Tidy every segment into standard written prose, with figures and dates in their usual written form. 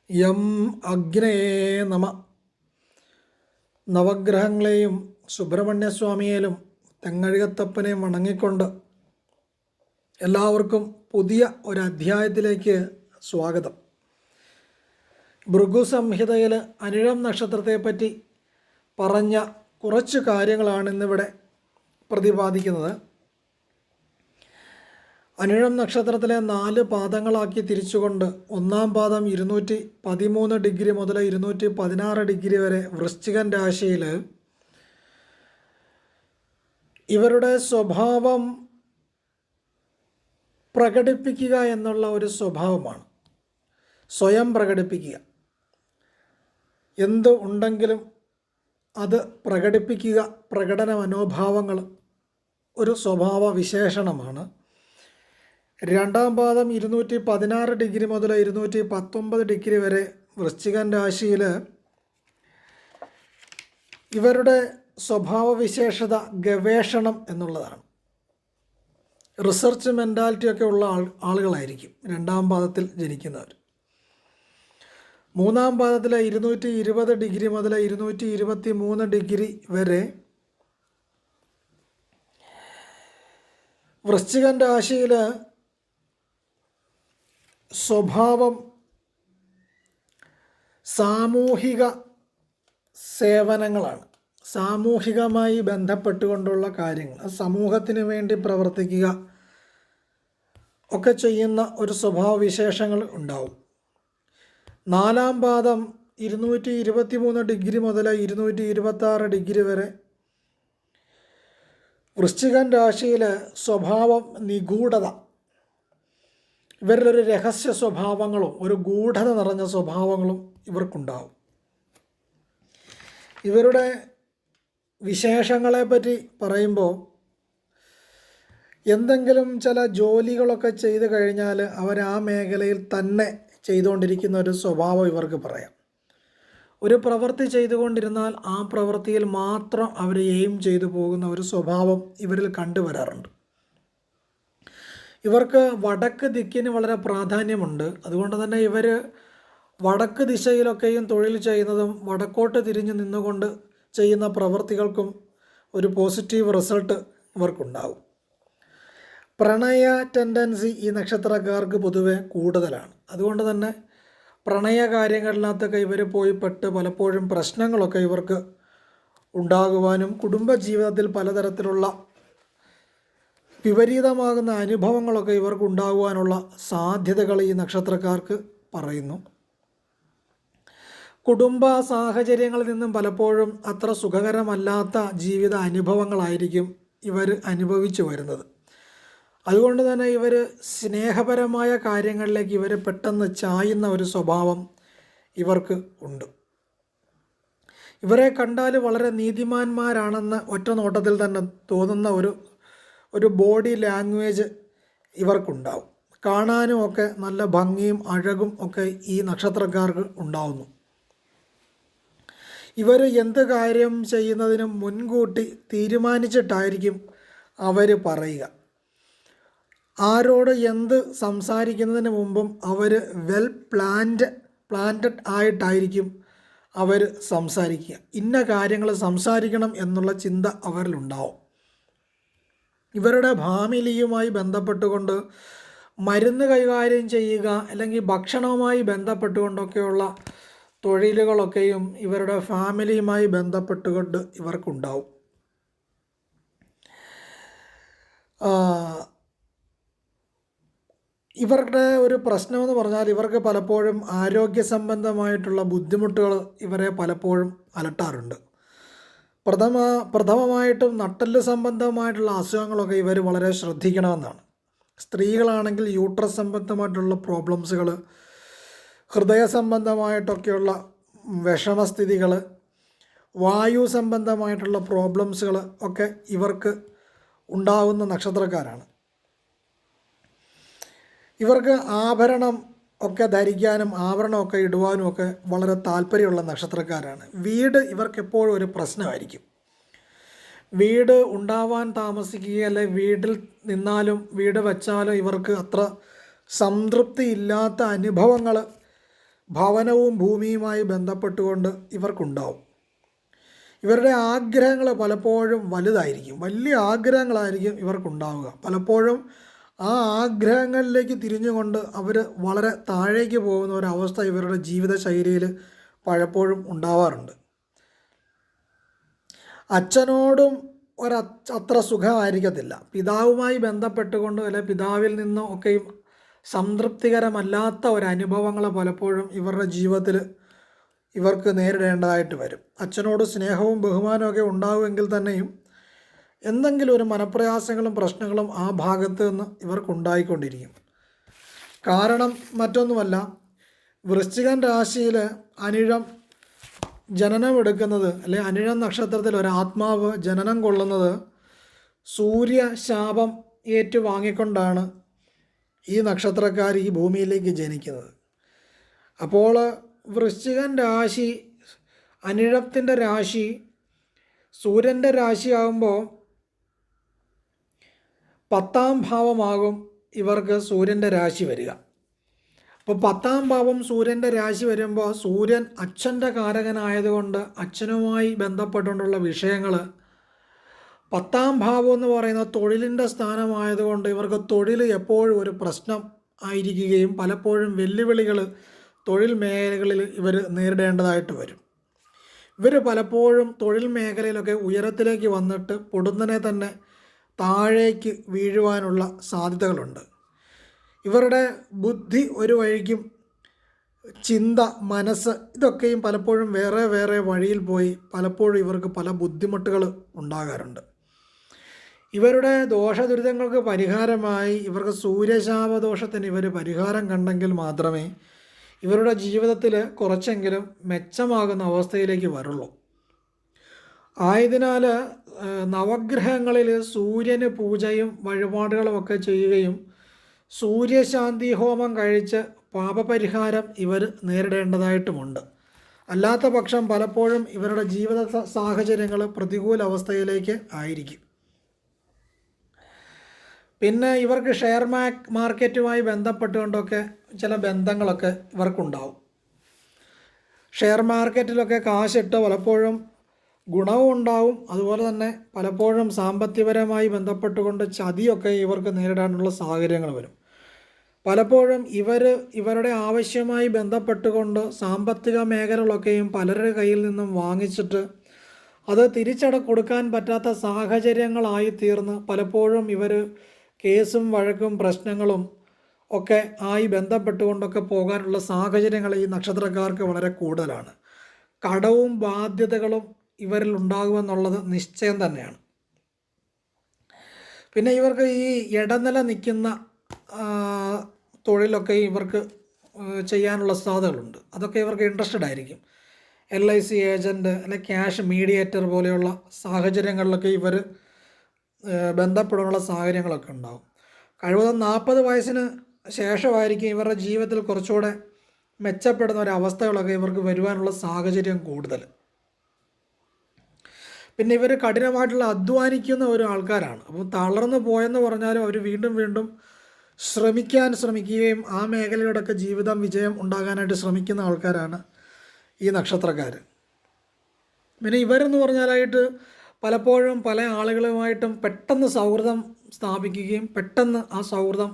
യം അഗ്നേ നമ. നവഗ്രഹങ്ങളെയും സുബ്രഹ്മണ്യസ്വാമിയേലും തെങ്ങഴുകത്തപ്പനെയും വണങ്ങിക്കൊണ്ട് എല്ലാവർക്കും പുതിയ ഒരു അധ്യായത്തിലേക്ക് സ്വാഗതം. ഭൃഗു സംഹിതയിൽ അനിഴം നക്ഷത്രത്തെപ്പറ്റി പറഞ്ഞ കുറച്ച് കാര്യങ്ങളാണ് ഇന്നിവിടെ പ്രതിപാദിക്കുന്നത്. അനിഴം നക്ഷത്രത്തിലെ 4 പാദങ്ങളാക്കി തിരിച്ചുകൊണ്ട് ഒന്നാം പാദം 213 ഡിഗ്രി മുതൽ 216 ഡിഗ്രി വരെ വൃശ്ചികൻ രാശിയിൽ ഇവരുടെ സ്വഭാവം പ്രകടിപ്പിക്കുക എന്നുള്ള ഒരു സ്വഭാവമാണ്. സ്വയം പ്രകടിപ്പിക്കുക, എന്ത് ഉണ്ടെങ്കിലും അത് പ്രകടിപ്പിക്കുക, പ്രകടന മനോഭാവങ്ങൾ ഒരു സ്വഭാവ വിശേഷണമാണ്. രണ്ടാം പാദം 216 ഡിഗ്രി മുതൽ 219 ഡിഗ്രി വരെ വൃശ്ചികൻ രാശിയിൽ ഇവരുടെ സ്വഭാവ വിശേഷത ഗവേഷണം എന്നുള്ളതാണ്. റിസർച്ച് മെൻറ്റാലിറ്റിയൊക്കെ ഉള്ള ആളുകളായിരിക്കും രണ്ടാം പാദത്തിൽ ജനിക്കുന്നവർ. മൂന്നാം പാദത്തിൽ 220 ഡിഗ്രി മുതൽ 223 ഡിഗ്രി വരെ വൃശ്ചികൻ രാശിയിൽ സ്വഭാവം സാമൂഹിക സേവനങ്ങളാണ്. സാമൂഹികമായി ബന്ധപ്പെട്ടുകൊണ്ടുള്ള കാര്യങ്ങൾ, സമൂഹത്തിന് വേണ്ടി പ്രവർത്തിക്കുക ഒക്കെ ചെയ്യുന്ന ഒരു സ്വഭാവവിശേഷങ്ങൾ ഉണ്ടാവും. നാലാം പാദം 223 ഡിഗ്രി മുതൽ 226 ഡിഗ്രി വരെ വൃശ്ചികൻ രാശിയിൽ സ്വഭാവം നിഗൂഢത. ഇവരിലൊരു രഹസ്യ സ്വഭാവങ്ങളും ഒരു ഗൂഢത നിറഞ്ഞ സ്വഭാവങ്ങളും ഇവർക്കുണ്ടാവും. ഇവരുടെ വിശേഷങ്ങളെപ്പറ്റി പറയുമ്പോൾ എന്തെങ്കിലും ചില ജോലികളൊക്കെ ചെയ്തു കഴിഞ്ഞാൽ അവർ ആ മേഖലയിൽ തന്നെ ചെയ്തുകൊണ്ടിരിക്കുന്ന ഒരു സ്വഭാവം ഇവർക്ക് പറയാം. ഒരു പ്രവൃത്തി ചെയ്തുകൊണ്ടിരുന്നാൽ ആ പ്രവൃത്തിയിൽ മാത്രം അവർ എയിം ചെയ്തു പോകുന്ന ഒരു സ്വഭാവം ഇവരിൽ കണ്ടുവരാറുണ്ട്. ഇവർക്ക് വടക്ക് ദിക്കിന് വളരെ പ്രാധാന്യമുണ്ട്. അതുകൊണ്ട് തന്നെ ഇവർ വടക്ക് ദിശയിലൊക്കെയും തൊഴിൽ ചെയ്യുന്നതും വടക്കോട്ട് തിരിഞ്ഞു നിന്നുകൊണ്ട് ചെയ്യുന്ന പ്രവൃത്തികൾക്കും ഒരു പോസിറ്റീവ് റിസൾട്ട് ഇവർക്കുണ്ടാവും. പ്രണയ ടെൻഡൻസി ഈ നക്ഷത്രക്കാർക്ക് പൊതുവെ കൂടുതലാണ്. അതുകൊണ്ട് തന്നെ പ്രണയ കാര്യങ്ങളിനകത്തൊക്കെ ഇവർ പോയി പെട്ട് പലപ്പോഴും പ്രശ്നങ്ങളൊക്കെ ഇവർക്ക് ഉണ്ടാകുവാനും കുടുംബജീവിതത്തിൽ പലതരത്തിലുള്ള വിപരീതമാകുന്ന അനുഭവങ്ങളൊക്കെ ഇവർക്ക് ഉണ്ടാകുവാനുള്ള സാധ്യതകൾ ഈ നക്ഷത്രക്കാർക്ക് പറയുന്നു. കുടുംബ സാഹചര്യങ്ങളിൽ നിന്നും പലപ്പോഴും അത്ര സുഖകരമല്ലാത്ത ജീവിത അനുഭവങ്ങളായിരിക്കും ഇവർ അനുഭവിച്ചു വരുന്നത്. അതുകൊണ്ട് തന്നെ ഇവർ സ്നേഹപരമായ കാര്യങ്ങളിലേക്ക് ഇവർ പെട്ടെന്ന് ചായുന്ന ഒരു സ്വഭാവം ഇവർക്ക് ഉണ്ട്. ഇവരെ കണ്ടാൽ വളരെ നീതിമാന്മാരാണെന്ന് ഒറ്റ നോട്ടത്തിൽ തന്നെ തോന്നുന്ന ഒരു ബോഡി ലാംഗ്വേജ് ഇവർക്കുണ്ടാവും. കാണാനും ഒക്കെ നല്ല ഭംഗിയും അഴകും ഒക്കെ ഈ നക്ഷത്രക്കാർക്ക് ഉണ്ടാവുന്നു. ഇവർ എന്ത് കാര്യം ചെയ്യുന്നതിനും മുൻകൂട്ടി തീരുമാനിച്ചിട്ടായിരിക്കും അവർ പറയുക. ആരോട് എന്ത് സംസാരിക്കുന്നതിന് മുമ്പും അവർ വെൽ പ്ലാൻഡ് ആയിട്ടായിരിക്കും അവർ സംസാരിക്കുക. ഇന്ന കാര്യങ്ങൾ സംസാരിക്കണം എന്നുള്ള ചിന്ത അവരിലുണ്ടാവും. ഇവരുടെ ഫാമിലിയുമായി ബന്ധപ്പെട്ടുകൊണ്ട് മരുന്ന് കൈകാര്യം ചെയ്യുക അല്ലെങ്കിൽ ഭക്ഷണവുമായി ബന്ധപ്പെട്ടുകൊണ്ടൊക്കെയുള്ള തൊഴിലുകളൊക്കെയും ഇവരുടെ ഫാമിലിയുമായി ബന്ധപ്പെട്ടുകൊണ്ട് ഇവർക്കുണ്ടാവും. ഇവരുടെ ഒരു പ്രശ്നമെന്ന് പറഞ്ഞാൽ ഇവർക്ക് പലപ്പോഴും ആരോഗ്യ സംബന്ധമായിട്ടുള്ള ബുദ്ധിമുട്ടുകൾ ഇവരെ പലപ്പോഴും അലട്ടാറുണ്ട്. പ്രഥമമായിട്ടും നട്ടെല്ല് സംബന്ധമായിട്ടുള്ള അസുഖങ്ങളൊക്കെ ഇവർ വളരെ ശ്രദ്ധിക്കണമെന്നാണ്. സ്ത്രീകളാണെങ്കിൽ യൂട്രസ് സംബന്ധമായിട്ടുള്ള പ്രോബ്ലംസുകൾ, ഹൃദയ സംബന്ധമായിട്ടൊക്കെയുള്ള വിഷമസ്ഥിതികൾ, വായു സംബന്ധമായിട്ടുള്ള പ്രോബ്ലംസുകൾ ഒക്കെ ഇവർക്ക് ഉണ്ടാകുന്ന നക്ഷത്രക്കാരാണ്. ഇവർക്ക് ആഭരണം ഒക്കെ ധരിക്കാനും ആഭരണമൊക്കെ ഇടുവാനും ഒക്കെ വളരെ താല്പര്യമുള്ള നക്ഷത്രക്കാരാണ്. വീട് ഇവർക്കെപ്പോഴും ഒരു പ്രശ്നമായിരിക്കും. വീട് ഉണ്ടാവാൻ താമസിക്കുക, അല്ലെ വീട്ടിൽ നിന്നാലും വീട് വച്ചാലും ഇവർക്ക് അത്ര സംതൃപ്തി ഇല്ലാത്ത അനുഭവങ്ങൾ ഭവനവും ഭൂമിയുമായി ബന്ധപ്പെട്ടുകൊണ്ട് ഇവർക്കുണ്ടാവും. ഇവരുടെ ആഗ്രഹങ്ങൾ പലപ്പോഴും വലുതായിരിക്കും, വലിയ ആഗ്രഹങ്ങളായിരിക്കും ഇവർക്കുണ്ടാവുക. പലപ്പോഴും ആ ആഗ്രഹങ്ങളിലേക്ക് തിരിഞ്ഞുകൊണ്ട് അവർ വളരെ താഴേക്ക് പോകുന്ന ഒരവസ്ഥ ഇവരുടെ ജീവിതശൈലിയിൽ പലപ്പോഴും ഉണ്ടാവാറുണ്ട്. അച്ഛനോടും അത്ര സുഖമായിരിക്കത്തില്ല. പിതാവുമായി ബന്ധപ്പെട്ടുകൊണ്ട് അല്ലെങ്കിൽ പിതാവിൽ നിന്നും ഒക്കെയും സംതൃപ്തികരമല്ലാത്ത ഒരനുഭവങ്ങൾ പലപ്പോഴും ഇവരുടെ ജീവിതത്തിൽ ഇവർക്ക് നേരിടേണ്ടതായിട്ട് വരും. അച്ഛനോട് സ്നേഹവും ബഹുമാനമൊക്കെ ഉണ്ടാവുമെങ്കിൽ തന്നെയും എന്തെങ്കിലും ഒരു മനപ്രയാസങ്ങളും പ്രശ്നങ്ങളും ആ ഭാഗത്ത് നിന്ന് ഇവർക്കുണ്ടായിക്കൊണ്ടിരിക്കും. കാരണം മറ്റൊന്നുമല്ല, വൃശ്ചികൻ രാശിയിൽ അനിഴം ജനനമെടുക്കുന്നത് അല്ലെ അനിഴം നക്ഷത്രത്തിൽ ഒരാത്മാവ് ജനനം കൊള്ളുന്നത് സൂര്യശാപം ഏറ്റുവാങ്ങിക്കൊണ്ടാണ് ഈ നക്ഷത്രക്കാർ ഈ ഭൂമിയിലേക്ക് ജനിക്കുന്നത്. അപ്പോൾ വൃശ്ചികൻ രാശി അനിഴത്തിൻ്റെ രാശി സൂര്യൻ്റെ രാശിയാകുമ്പോൾ 10ാം ഭാവമാകും ഇവർക്ക് സൂര്യൻ്റെ രാശി വരിക. അപ്പോൾ 10ാം ഭാവം സൂര്യൻ്റെ രാശി വരുമ്പോൾ സൂര്യൻ അച്ഛൻ്റെ കാരകനായതുകൊണ്ട് അച്ഛനുമായി ബന്ധപ്പെട്ടുകൊണ്ടുള്ള വിഷയങ്ങൾ 10ാം ഭാവം എന്ന് പറയുന്ന തൊഴിലിൻ്റെ സ്ഥാനമായതുകൊണ്ട് ഇവർക്ക് തൊഴിൽ എപ്പോഴും ഒരു പ്രശ്നം ആയിരിക്കുകയും പലപ്പോഴും വെല്ലുവിളികൾ തൊഴിൽ മേഖലകളിൽ ഇവർ നേരിടേണ്ടതായിട്ട് വരും. ഇവർ പലപ്പോഴും തൊഴിൽ മേഖലയിലൊക്കെ ഉയരത്തിലേക്ക് വന്നിട്ട് പൊടുന്നനെ തന്നെ താഴേക്ക് വീഴുവാനുള്ള സാധ്യതകളുണ്ട്. ഇവരുടെ ബുദ്ധി ഒരു വഴിക്കും ചിന്ത, മനസ്സ് ഇതൊക്കെയും പലപ്പോഴും വേറെ വേറെ വഴിയിൽ പോയി പലപ്പോഴും ഇവർക്ക് പല ബുദ്ധിമുട്ടുകൾ ഉണ്ടാകാറുണ്ട്. ഇവരുടെ ദോഷദുരിതങ്ങൾക്ക് പരിഹാരമായി ഇവർക്ക് സൂര്യശാപദോഷത്തിന് ഇവർ പരിഹാരം കണ്ടെങ്കിൽ മാത്രമേ ഇവരുടെ ജീവിതത്തിൽ കുറച്ചെങ്കിലും മെച്ചമാകുന്ന അവസ്ഥയിലേക്ക് വരുള്ളൂ. ആയതിനാൽ നവഗ്രഹങ്ങളിൽ സൂര്യന് പൂജയും വഴിപാടുകളുമൊക്കെ ചെയ്യുകയും സൂര്യശാന്തി ഹോമം കഴിച്ച് പാപപരിഹാരം ഇവർ നേരിടേണ്ടതായിട്ടുമുണ്ട്. അല്ലാത്ത പക്ഷം പലപ്പോഴും ഇവരുടെ ജീവിത സാഹചര്യങ്ങൾ പ്രതികൂല അവസ്ഥയിലേക്ക് ആയിരിക്കും. പിന്നെ ഇവർക്ക് ഷെയർ മാർക്കറ്റുമായി ബന്ധപ്പെട്ടുകൊണ്ടൊക്കെ ചില ബന്ധങ്ങളൊക്കെ ഇവർക്കുണ്ടാവും. ഷെയർ മാർക്കറ്റിലൊക്കെ കാശിട്ട് പലപ്പോഴും ഗുണവും ഉണ്ടാവും, അതുപോലെ തന്നെ പലപ്പോഴും സാമ്പത്തികപരമായി ബന്ധപ്പെട്ടുകൊണ്ട് ചതിയൊക്കെ ഇവർക്ക് നേരിടാനുള്ള സാഹചര്യങ്ങൾ വരും. പലപ്പോഴും ഇവരുടെ ആവശ്യമായി ബന്ധപ്പെട്ടുകൊണ്ട് സാമ്പത്തിക മേഖലകളൊക്കെയും പലരുടെ കയ്യിൽ നിന്നും വാങ്ങിച്ചിട്ട് അത് കൊടുക്കാൻ പറ്റാത്ത സാഹചര്യങ്ങളായി തീർന്ന് പലപ്പോഴും ഇവർ കേസും വഴക്കും പ്രശ്നങ്ങളും ഒക്കെ ആയി ബന്ധപ്പെട്ടുകൊണ്ടൊക്കെ പോകാനുള്ള സാഹചര്യങ്ങൾ ഈ നക്ഷത്രക്കാർക്ക് വളരെ കൂടുതലാണ്. കടവും ബാധ്യതകളും ഇവരിൽ ഉണ്ടാകുമെന്നുള്ളത് നിശ്ചയം തന്നെയാണ്. പിന്നെ ഇവർക്ക് ഈ ഇടനില നിൽക്കുന്ന തൊഴിലൊക്കെ ഇവർക്ക് ചെയ്യാനുള്ള സാധ്യതകളുണ്ട്. അതൊക്കെ ഇവർക്ക് ഇൻട്രസ്റ്റഡ് ആയിരിക്കും. LIC ഏജൻറ്റ് അല്ലെങ്കിൽ ക്യാഷ് മീഡിയേറ്റർ പോലെയുള്ള സാഹചര്യങ്ങളിലൊക്കെ ഇവർ ബന്ധപ്പെടാനുള്ള സാഹചര്യങ്ങളൊക്കെ ഉണ്ടാകും. കഴിവതും 40 വയസ്സിന് ശേഷമായിരിക്കും ഇവരുടെ ജീവിതത്തിൽ കുറച്ചുകൂടെ മെച്ചപ്പെടുന്ന ഒരവസ്ഥകളൊക്കെ ഇവർക്ക് വരുവാനുള്ള സാഹചര്യം കൂടുതൽ. പിന്നെ ഇവർ കഠിനമായിട്ടുള്ള അധ്വാനിക്കുന്ന ഒരു ആൾക്കാരാണ്. അപ്പോൾ തളർന്നു പോയെന്ന് പറഞ്ഞാലും അവർ വീണ്ടും വീണ്ടും ശ്രമിക്കുകയും ആ മേഖലയോടൊക്കെ ജീവിതം വിജയം ഉണ്ടാകാനായിട്ട് ശ്രമിക്കുന്ന ആൾക്കാരാണ് ഈ നക്ഷത്രക്കാർ. പിന്നെ ഇവരെന്ന് പറഞ്ഞാലായിട്ട് പലപ്പോഴും പല ആളുകളുമായിട്ടും പെട്ടെന്ന് സൗഹൃദം സ്ഥാപിക്കുകയും പെട്ടെന്ന് ആ സൗഹൃദം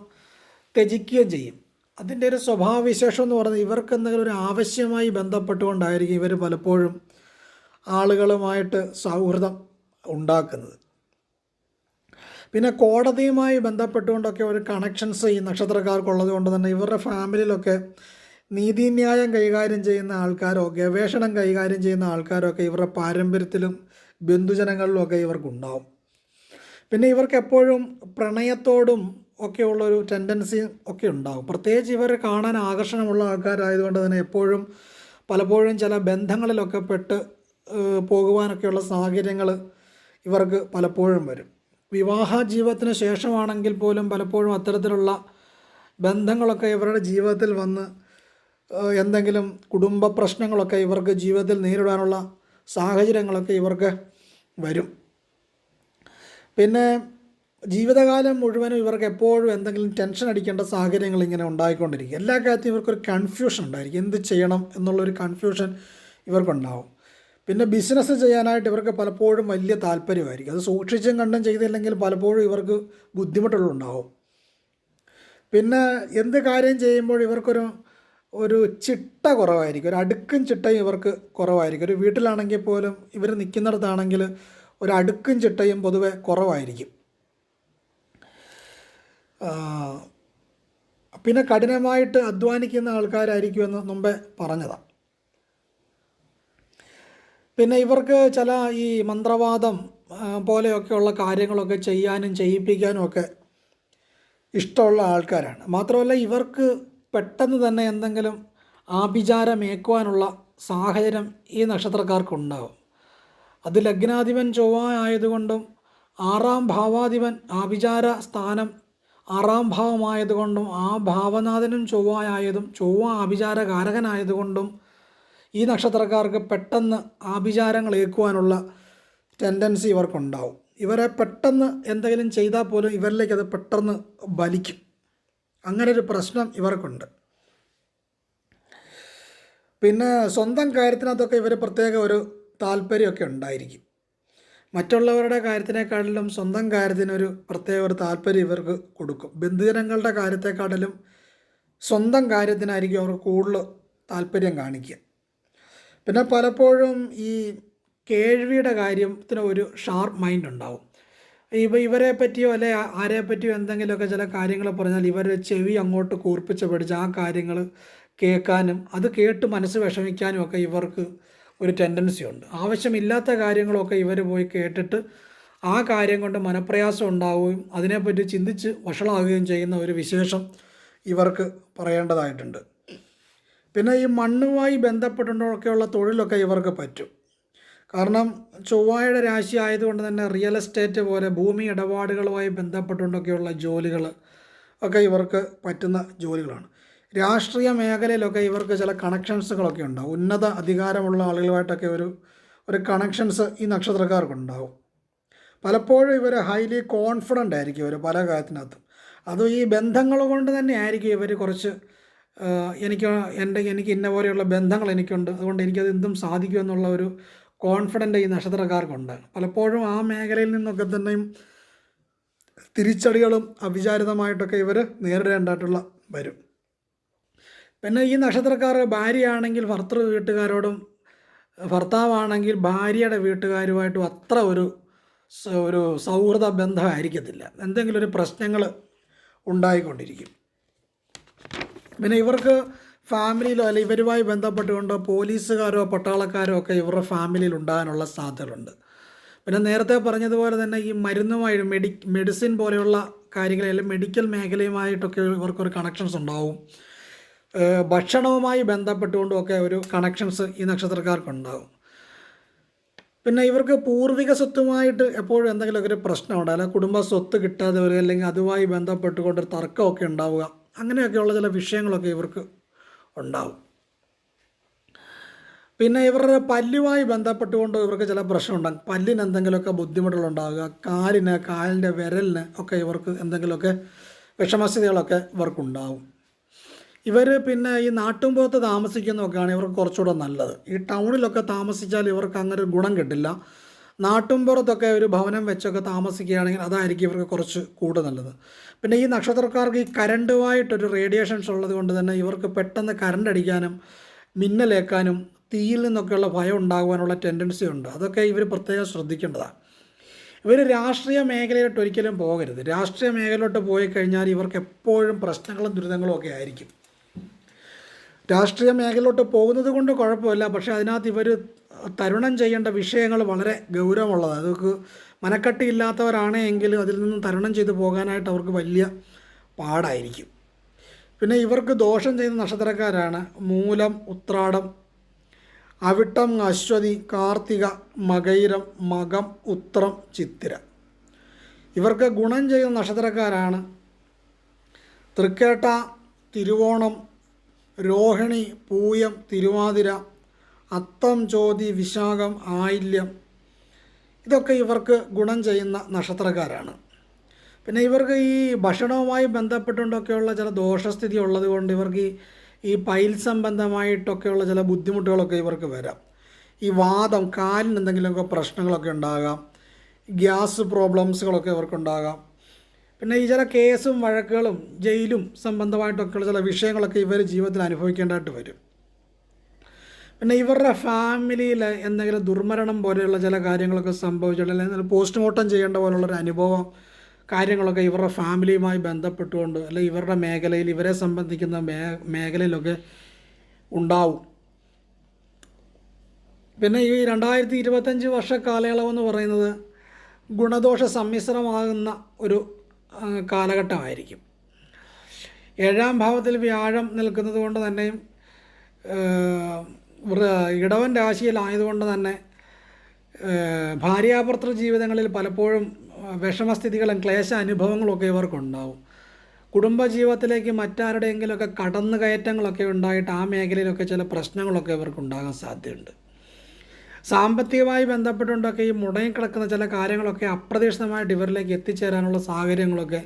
ത്യജിക്കുകയും ചെയ്യും. അതിൻ്റെ ഒരു സ്വഭാവവിശേഷം എന്ന് പറയുന്നത് ഇവർക്ക് എന്തെങ്കിലും ഒരു ആവശ്യമായി ബന്ധപ്പെട്ടുകൊണ്ടായിരിക്കും ഇവർ പലപ്പോഴും ആളുകളുമായിട്ട് സൗഹൃദം ഉണ്ടാക്കുന്നത്. പിന്നെ കോടതിയുമായി ബന്ധപ്പെട്ടുകൊണ്ടൊക്കെ ഒരു കണക്ഷൻസ് ഈ നക്ഷത്രക്കാർക്കുള്ളത് കൊണ്ട് തന്നെ ഇവരുടെ ഫാമിലിയിലൊക്കെ നീതിന്യായം കൈകാര്യം ചെയ്യുന്ന ആൾക്കാരോ ഗവേഷണം കൈകാര്യം ചെയ്യുന്ന ആൾക്കാരോ ഒക്കെ ഇവരുടെ പാരമ്പര്യത്തിലും ബന്ധുജനങ്ങളിലുമൊക്കെ ഇവർക്കുണ്ടാവും. പിന്നെ ഇവർക്ക് എപ്പോഴും പ്രണയത്തോടും ഒക്കെ ഉള്ളൊരു ടെൻഡൻസി ഒക്കെ ഉണ്ടാകും. പ്രത്യേകിച്ച് ഇവർ കാണാൻ ആകർഷണമുള്ള ആൾക്കാരായതുകൊണ്ട് തന്നെ എപ്പോഴും പലപ്പോഴും ചില ബന്ധങ്ങളിലൊക്കെ പെട്ട് പോകുവാനൊക്കെയുള്ള സാഹചര്യങ്ങൾ ഇവർക്ക് പലപ്പോഴും വരും. വിവാഹ ജീവിതത്തിന് ശേഷമാണെങ്കിൽ പോലും പലപ്പോഴും അത്തരത്തിലുള്ള ബന്ധങ്ങളൊക്കെ ഇവരുടെ ജീവിതത്തിൽ വന്ന് എന്തെങ്കിലും കുടുംബ പ്രശ്നങ്ങളൊക്കെ ഇവർക്ക് ജീവിതത്തിൽ നേരിടാനുള്ള സാഹചര്യങ്ങളൊക്കെ ഇവർക്ക് വരും. പിന്നെ ജീവിതകാലം മുഴുവനും ഇവർക്ക് എപ്പോഴും എന്തെങ്കിലും ടെൻഷൻ അടിക്കേണ്ട സാഹചര്യങ്ങൾ ഇങ്ങനെ ഉണ്ടായിക്കൊണ്ടിരിക്കും. എല്ലാ കാര്യത്തിലും ഇവർക്കൊരു കൺഫ്യൂഷൻ ഉണ്ടായിരിക്കും, എന്ത് ചെയ്യണം എന്നുള്ളൊരു കൺഫ്യൂഷൻ ഇവർക്കുണ്ടാവും. പിന്നെ ബിസിനസ് ചെയ്യാനായിട്ട് ഇവർക്ക് പലപ്പോഴും വലിയ താല്പര്യമായിരിക്കും. അത് സൂക്ഷിച്ചും കണ്ടും ചെയ്തില്ലെങ്കിൽ പലപ്പോഴും ഇവർക്ക് ബുദ്ധിമുട്ടുകളുണ്ടാവും. പിന്നെ എന്ത് കാര്യം ചെയ്യുമ്പോൾ ഒരു ചിട്ട കുറവായിരിക്കും, ഒരു അടുക്കും ചിട്ടയും ഇവർക്ക് കുറവായിരിക്കും. ഒരു വീട്ടിലാണെങ്കിൽ പോലും ഇവർ നിൽക്കുന്നിടത്താണെങ്കിൽ ഒരു അടുക്കും ചിട്ടയും പൊതുവെ കുറവായിരിക്കും. പിന്നെ കഠിനമായിട്ട് അധ്വാനിക്കുന്ന ആൾക്കാരായിരിക്കുമെന്ന് മുമ്പേ പറഞ്ഞതാണ്. പിന്നെ ഇവർക്ക് ചില ഈ മന്ത്രവാദം പോലെയൊക്കെയുള്ള കാര്യങ്ങളൊക്കെ ചെയ്യാനും ചെയ്യിപ്പിക്കാനും ഒക്കെ ഇഷ്ടമുള്ള ആൾക്കാരാണ്. മാത്രമല്ല ഇവർക്ക് പെട്ടെന്ന് തന്നെ എന്തെങ്കിലും ആഭിചാരമേക്കുവാനുള്ള സാഹചര്യം ഈ നക്ഷത്രക്കാർക്കുണ്ടാവും. അത് ലഗ്നാധിപൻ ചൊവ്വ ആയതുകൊണ്ടും 6ാം ഭാവാധിപൻ ആഭിചാര സ്ഥാനം 6ാം ഭാവമായതുകൊണ്ടും ആ ഭാവനാഥനും ചൊവ്വയായതും ചൊവ്വ ആഭിചാരകാരകനായതുകൊണ്ടും ഈ നക്ഷത്രക്കാർക്ക് പെട്ടെന്ന് ആഭിചാരങ്ങൾ ഏൽക്കുവാനുള്ള ടെൻഡൻസി ഇവർക്കുണ്ടാവും. ഇവരെ പെട്ടെന്ന് എന്തെങ്കിലും ചെയ്താൽ പോലും ഇവരിലേക്ക് അത് പെട്ടെന്ന് വലിക്കും. അങ്ങനൊരു പ്രശ്നം ഇവർക്കുണ്ട്. പിന്നെ സ്വന്തം കാര്യത്തിനകത്തൊക്കെ ഇവർ പ്രത്യേക ഒരു താല്പര്യമൊക്കെ ഉണ്ടായിരിക്കും. മറ്റുള്ളവരുടെ കാര്യത്തിനേക്കാളിലും സ്വന്തം കാര്യത്തിനൊരു പ്രത്യേക ഒരു താല്പര്യം ഇവർക്ക് കൊടുക്കും. ബന്ധുജനങ്ങളുടെ കാര്യത്തെക്കാട്ടിലും സ്വന്തം കാര്യത്തിനായിരിക്കും അവർ കൂടുതൽ താല്പര്യം കാണിക്കുക. പിന്നെ പലപ്പോഴും ഈ കേൾവിയുടെ കാര്യത്തിന് ഒരു ഷാർപ്പ് മൈൻഡ് ഉണ്ടാവും. ഇവരെ പറ്റിയോ അല്ലെ ആരെ പറ്റിയോ എന്തെങ്കിലുമൊക്കെ ചില കാര്യങ്ങൾ പറഞ്ഞാൽ ഇവർ ചെവി അങ്ങോട്ട് കൂർപ്പിച്ച് പഠിച്ച് ആ കാര്യങ്ങൾ കേൾക്കാനും അത് കേട്ട് മനസ്സ് വിഷമിക്കാനും ഒക്കെ ഇവർക്ക് ഒരു ടെൻഡൻസി ഉണ്ട്. ആവശ്യമില്ലാത്ത കാര്യങ്ങളൊക്കെ ഇവർ പോയി കേട്ടിട്ട് ആ കാര്യം കൊണ്ട് മനപ്രയാസം ഉണ്ടാവുകയും അതിനെപ്പറ്റി ചിന്തിച്ച് വഷളാകുകയും ചെയ്യുന്ന ഒരു വിശേഷം ഇവർക്ക് പറയേണ്ടതായിട്ടുണ്ട്. പിന്നെ ഈ മണ്ണുമായി ബന്ധപ്പെട്ടുകൊണ്ടൊക്കെയുള്ള തൊഴിലൊക്കെ ഇവർക്ക് പറ്റും. കാരണം ചൊവ്വയുടെ രാശി ആയതുകൊണ്ട് തന്നെ റിയൽ എസ്റ്റേറ്റ് പോലെ ഭൂമി ഇടപാടുകളുമായി ബന്ധപ്പെട്ടുകൊണ്ടൊക്കെയുള്ള ജോലികൾ ഒക്കെ ഇവർക്ക് പറ്റുന്ന ജോലികളാണ്. രാഷ്ട്രീയ മേഖലയിലൊക്കെ ഇവർക്ക് ചില കണക്ഷൻസുകളൊക്കെ ഉണ്ടാവും. ഉന്നത അധികാരമുള്ള ആളുകളുമായിട്ടൊക്കെ ഒരു കണക്ഷൻസ് ഈ നക്ഷത്രക്കാർക്കുണ്ടാവും. പലപ്പോഴും ഇവർ ഹൈലി കോൺഫിഡൻ്റ് ആയിരിക്കും ഇവർ പല കാര്യത്തിനകത്തും. അതും ഈ ബന്ധങ്ങൾ കൊണ്ട് തന്നെ ആയിരിക്കും ഇവർ കുറച്ച് എനിക്ക് ഇന്ന പോലെയുള്ള ബന്ധങ്ങൾ എനിക്കുണ്ട്, അതുകൊണ്ട് എനിക്കത് എന്തും സാധിക്കുമെന്നുള്ള ഒരു കോൺഫിഡൻ്റ് ഈ നക്ഷത്രക്കാർക്കുണ്ട്. പലപ്പോഴും ആ മേഖലയിൽ നിന്നൊക്കെ തന്നെയും തിരിച്ചടികളും അവിചാരിതമായിട്ടൊക്കെ ഇവർ നേരിടേണ്ടതായിട്ടുള്ള വരും. പിന്നെ ഈ നക്ഷത്രക്കാർ ഭാര്യയാണെങ്കിൽ ഭർത്തൃ വീട്ടുകാരോടും ഭർത്താവാണെങ്കിൽ ഭാര്യയുടെ വീട്ടുകാരുമായിട്ടും അത്ര ഒരു സൗഹൃദ ബന്ധമായിരിക്കത്തില്ല. എന്തെങ്കിലും ഒരു പ്രശ്നങ്ങൾ ഉണ്ടായിക്കൊണ്ടിരിക്കും. പിന്നെ ഇവർക്ക് ഫാമിലിയിലോ അല്ലെങ്കിൽ ഇവരുമായി ബന്ധപ്പെട്ടുകൊണ്ട് പോലീസുകാരോ പട്ടാളക്കാരോ ഒക്കെ ഇവരുടെ ഫാമിലിയിൽ ഉണ്ടാകാനുള്ള സാധ്യതകളുണ്ട്. പിന്നെ നേരത്തെ പറഞ്ഞതുപോലെ തന്നെ ഈ മരുന്നുമായി മെഡിസിൻ പോലെയുള്ള കാര്യങ്ങളിൽ മെഡിക്കൽ മേഖലയുമായിട്ടൊക്കെ ഇവർക്കൊരു കണക്ഷൻസ് ഉണ്ടാവും. ഭക്ഷണവുമായി ബന്ധപ്പെട്ടുകൊണ്ടുമൊക്കെ ഒരു കണക്ഷൻസ് ഈ നക്ഷത്രക്കാർക്കുണ്ടാകും. പിന്നെ ഇവർക്ക് പൂർവിക സ്വത്തുമായിട്ട് എപ്പോഴും എന്തെങ്കിലുമൊക്കെ ഒരു പ്രശ്നമുണ്ട്, അല്ലെങ്കിൽ കുടുംബ സ്വത്ത് കിട്ടാതെ വരിക, അല്ലെങ്കിൽ അതുമായി ബന്ധപ്പെട്ടുകൊണ്ടൊരു തർക്കമൊക്കെ ഉണ്ടാവുക, അങ്ങനെയൊക്കെയുള്ള ചില വിഷയങ്ങളൊക്കെ ഇവർക്ക് ഉണ്ടാവും. പിന്നെ ഇവരുടെ പല്ലുമായി ബന്ധപ്പെട്ടുകൊണ്ട് ഇവർക്ക് ചില പ്രശ്നമുണ്ടാകും. പല്ലിന് എന്തെങ്കിലുമൊക്കെ ബുദ്ധിമുട്ടുകളുണ്ടാകുക, കാലിൻ്റെ വിരലിന് ഒക്കെ ഇവർക്ക് എന്തെങ്കിലുമൊക്കെ വിഷമസ്ഥിതികളൊക്കെ ഇവർക്കുണ്ടാവും. ഇവർ പിന്നെ ഈ നാട്ടുമ്പുറത്ത് താമസിക്കുന്നതൊക്കെയാണ് ഇവർക്ക് കുറച്ചുകൂടെ നല്ലത്. ഈ ടൗണിലൊക്കെ താമസിച്ചാൽ ഇവർക്ക് അങ്ങനെ ഒരു ഗുണം കിട്ടില്ല. നാട്ടുമ്പുറത്തൊക്കെ ഒരു ഭവനം വെച്ചൊക്കെ താമസിക്കുകയാണെങ്കിൽ അതായിരിക്കും ഇവർക്ക് കുറച്ച് കൂടുതൽ നല്ലത്. പിന്നെ ഈ നക്ഷത്രക്കാർക്ക് ഈ കരണ്ടുമായിട്ടൊരു റേഡിയേഷൻസ് ഉള്ളത് കൊണ്ട് തന്നെ ഇവർക്ക് പെട്ടെന്ന് കരണ്ട് അടിക്കാനും മിന്നലേക്കാനും തീയിൽ നിന്നൊക്കെയുള്ള ഭയം ഉണ്ടാകുവാനുള്ള ടെൻഡൻസി ഉണ്ട്. അതൊക്കെ ഇവർ പ്രത്യേകം ശ്രദ്ധിക്കേണ്ടതാണ്. ഇവർ രാഷ്ട്രീയ മേഖലയിലോട്ട് ഒരിക്കലും പോകരുത്. രാഷ്ട്രീയ മേഖലയിലോട്ട് പോയി കഴിഞ്ഞാൽ ഇവർക്ക് എപ്പോഴും പ്രശ്നങ്ങളും ദുരിതങ്ങളും ഒക്കെ ആയിരിക്കും. രാഷ്ട്രീയ മേഖലയിലോട്ട് പോകുന്നത് കൊണ്ട് കുഴപ്പമില്ല, പക്ഷേ അതിനകത്ത് ഇവർ തരണം ചെയ്യേണ്ട വിഷയങ്ങൾ വളരെ ഗൗരവമുള്ളതാണ്. അതൊക്കെ മനക്കട്ടിയില്ലാത്തവരാണ് എങ്കിൽ അതിൽ നിന്ന് തരണം ചെയ്ത് പോകാനായിട്ട് അവർക്ക് വലിയ പാടായിരിക്കും. പിന്നെ ഇവർക്ക് ദോഷം ചെയ്യുന്ന നക്ഷത്രക്കാരാണ് മൂലം, ഉത്രാടം, അവിട്ടം, അശ്വതി, കാർത്തിക, മകയിരം, മകം, ഉത്രം, ചിത്തിര. ഇവർക്ക് ഗുണം ചെയ്യുന്ന നക്ഷത്രക്കാരാണ് തൃക്കേട്ട, തിരുവോണം, രോഹിണി, പൂയം, തിരുവാതിര, അത്തം, ചോതി, വിശാഖം, ആയില്യം. ഇതൊക്കെ ഇവർക്ക് ഗുണം ചെയ്യുന്ന നക്ഷത്രക്കാരാണ്. പിന്നെ ഇവർക്ക് ഈ ഭക്ഷണവുമായി ബന്ധപ്പെട്ടുകൊണ്ടൊക്കെയുള്ള ചില ദോഷസ്ഥിതി ഉള്ളത് കൊണ്ട് ഇവർക്ക് ഈ പൈൽ സംബന്ധമായിട്ടൊക്കെയുള്ള ചില ബുദ്ധിമുട്ടുകളൊക്കെ ഇവർക്ക് വരാം. ഈ വാദം, കാലിന് എന്തെങ്കിലുമൊക്കെ പ്രശ്നങ്ങളൊക്കെ ഉണ്ടാകാം, ഗ്യാസ് പ്രോബ്ലംസുകളൊക്കെ ഇവർക്കുണ്ടാകാം. പിന്നെ ഈ ചില കേസും വഴക്കുകളും ജയിലും സംബന്ധമായിട്ടൊക്കെയുള്ള ചില വിഷയങ്ങളൊക്കെ ഇവർ ജീവിതത്തിൽ അനുഭവിക്കേണ്ടതായിട്ട് വരും. പിന്നെ ഇവരുടെ ഫാമിലിയിൽ എന്തെങ്കിലും ദുർമരണം പോലെയുള്ള ചില കാര്യങ്ങളൊക്കെ സംഭവിച്ചിട്ട് അല്ലെങ്കിൽ പോസ്റ്റ്മോർട്ടം ചെയ്യേണ്ട പോലുള്ളൊരു അനുഭവം കാര്യങ്ങളൊക്കെ ഇവരുടെ ഫാമിലിയുമായി ബന്ധപ്പെട്ടുകൊണ്ട് അല്ലെങ്കിൽ ഇവരുടെ മേഖലയിൽ ഇവരെ സംബന്ധിക്കുന്ന മേഖലയിലൊക്കെ ഉണ്ടാവും. പിന്നെ ഈ 2025 വർഷ കാലയളവെന്ന് പറയുന്നത് ഗുണദോഷ സമ്മിശ്രമാകുന്ന ഒരു കാലഘട്ടമായിരിക്കും. 7ാം ഭാവത്തിൽ വ്യാഴം നിൽക്കുന്നത് കൊണ്ട് തന്നെയും ഇടവൻ രാശിയിലായതുകൊണ്ട് തന്നെ ഭാര്യാഭർത്തൃ ജീവിതങ്ങളിൽ പലപ്പോഴും വിഷമസ്ഥിതികളും ക്ലേശ അനുഭവങ്ങളൊക്കെ ഇവർക്കുണ്ടാവും. കുടുംബജീവിതത്തിലേക്ക് മറ്റാരുടെയെങ്കിലുമൊക്കെ കടന്നുകയറ്റങ്ങളൊക്കെ ഉണ്ടായിട്ട് ആ മേഖലയിലൊക്കെ ചില പ്രശ്നങ്ങളൊക്കെ ഇവർക്കുണ്ടാകാൻ സാധ്യതയുണ്ട്. സാമ്പത്തികമായി ബന്ധപ്പെട്ടുകൊണ്ടൊക്കെ ഈ മുടങ്ങിക്കിടക്കുന്ന ചില കാര്യങ്ങളൊക്കെ അപ്രതീക്ഷിതമായിട്ട് ഇവരിലേക്ക് എത്തിച്ചേരാനുള്ള സാഹചര്യങ്ങളൊക്കെ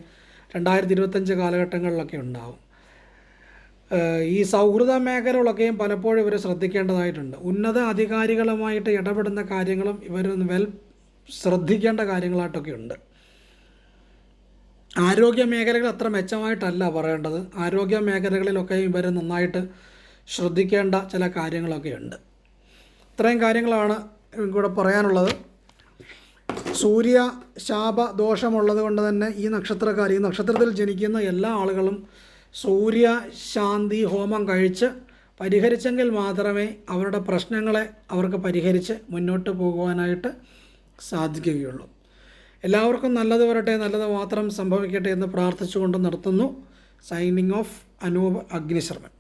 2025 കാലഘട്ടങ്ങളിലൊക്കെ ഉണ്ടാവും. ഈ സൗഹൃദ മേഖലകളൊക്കെയും പലപ്പോഴും ഇവർ ശ്രദ്ധിക്കേണ്ടതായിട്ടുണ്ട്. ഉന്നത അധികാരികളുമായിട്ട് ഇടപെടുന്ന കാര്യങ്ങളും ഇവർ ശ്രദ്ധിക്കേണ്ട കാര്യങ്ങളായിട്ടൊക്കെ ഉണ്ട്. ആരോഗ്യ മേഖലകൾ അത്ര മെച്ചമായിട്ടല്ല പറയേണ്ടത്. ആരോഗ്യ മേഖലകളിലൊക്കെ ഇവർ നന്നായിട്ട് ശ്രദ്ധിക്കേണ്ട ചില കാര്യങ്ങളൊക്കെ ഉണ്ട്. ഇത്രയും കാര്യങ്ങളാണ് എനിക്കിവിടെ പറയാനുള്ളത്. സൂര്യ ശാപ ദോഷമുള്ളത് കൊണ്ട് തന്നെ ഈ നക്ഷത്രത്തിൽ ജനിക്കുന്ന എല്ലാ ആളുകളും സൂര്യ ശാന്തി ഹോമം കഴിച്ച് പരിഹരിച്ചെങ്കിൽ മാത്രമേ അവരുടെ പ്രശ്നങ്ങളെ അവർക്ക് പരിഹരിച്ച് മുന്നോട്ട് പോകുവാനായിട്ട് സാധിക്കുകയുള്ളൂ. എല്ലാവർക്കും നല്ലത് വരട്ടെ, നല്ലത് മാത്രം സംഭവിക്കട്ടെ എന്ന് പ്രാർത്ഥിച്ചുകൊണ്ട് നിർത്തുന്നു. Signing off, Anoop Agnisharman.